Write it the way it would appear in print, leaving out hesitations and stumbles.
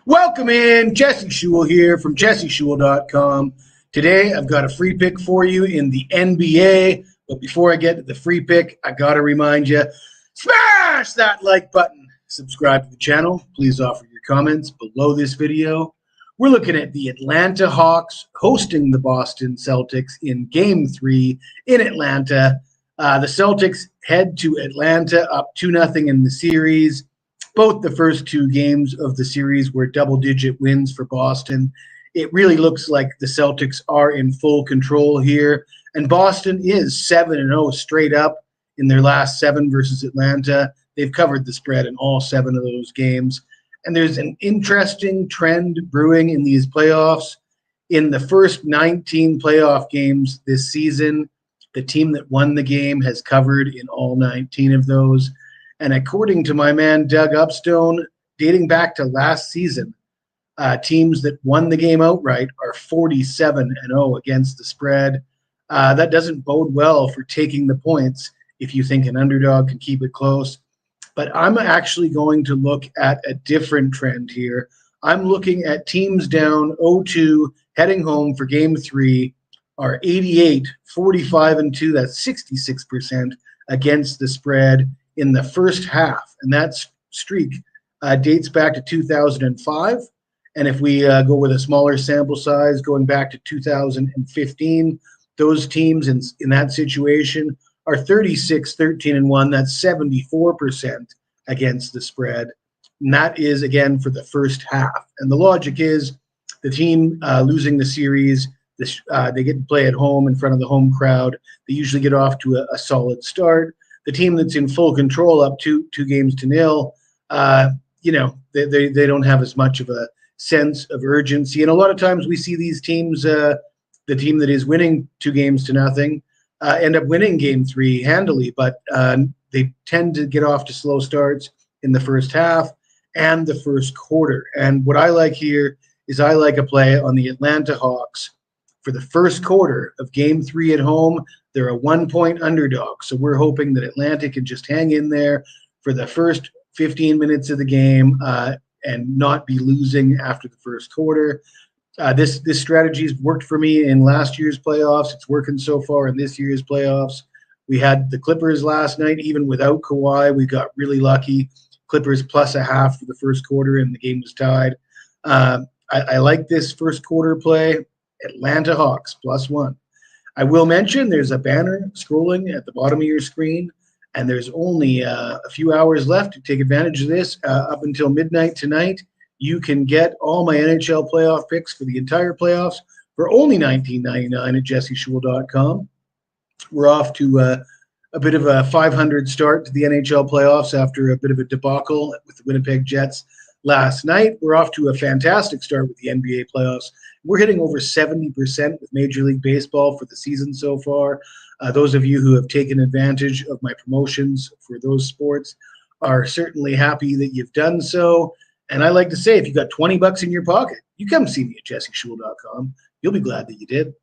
Welcome in, Jesse Shule here from jesseshule.com. Today, I've got a free pick for you in the NBA. But before I get to the free pick, I got to remind you, smash that like button. Subscribe to the channel. Please offer your comments below this video. We're looking at the Atlanta Hawks hosting the Boston Celtics in Game 3 in Atlanta. The Celtics head to Atlanta up 2-0 in the series. Both the first two games of the series were double-digit wins for Boston. It really looks like the Celtics are in full control here, and Boston is 7-0 straight up in their last 7 versus Atlanta. They've covered the spread in all 7 of those games, and there's an interesting trend brewing in these playoffs. In the first 19 playoff games this season, the team that won the game has covered in all 19 of those. And according to my man Doug Upstone, dating back to last season, teams that won the game outright are 47-0 against the spread. That doesn't bode well for taking the points if you think an underdog can keep it close. But I'm actually going to look at a different trend here. I'm looking at teams down 0-2 heading home for Game 3 are 88, 45-2. That's 66% against the spread in the first half, and that streak dates back to 2005. And if we go with a smaller sample size, going back to 2015, those teams in that situation are 36, 13-1. That's 74% against the spread. And that is, again, for the first half. And the logic is the team losing the series, they get to play at home in front of the home crowd. They usually get off to a solid start. The team that's in full control up 2-0, they don't have as much of a sense of urgency. And a lot of times we see these teams, the team that is winning 2-0, end up winning Game 3 handily, but they tend to get off to slow starts in the first half and the first quarter. And what I like here is I like a play on the Atlanta Hawks for the first quarter of Game 3 at home. They're a 1-point underdog, so we're hoping that Atlanta can just hang in there for the first 15 minutes of the game and not be losing after the first quarter. This strategy has worked for me in last year's playoffs. It's working so far in this year's playoffs. We had the Clippers last night, even without Kawhi. We got really lucky. Clippers +0.5 for the first quarter, and the game was tied. I like this first quarter play. Atlanta Hawks +1. I will mention there's a banner scrolling at the bottom of your screen, and there's only a few hours left to take advantage of this. Up until midnight tonight, you can get all my NHL playoff picks for the entire playoffs for only $19.99 at jesseshule.com. We're off to a bit of a 500 start to the NHL playoffs after a bit of a debacle with the Winnipeg Jets last night. We're off to a fantastic start with the NBA playoffs. We're hitting over 70% with Major League Baseball for the season so far. Those of you who have taken advantage of my promotions for those sports are certainly happy that you've done so. And I like to say, if you've got $20 in your pocket, you come see me at jesseshule.com. You'll be glad that you did.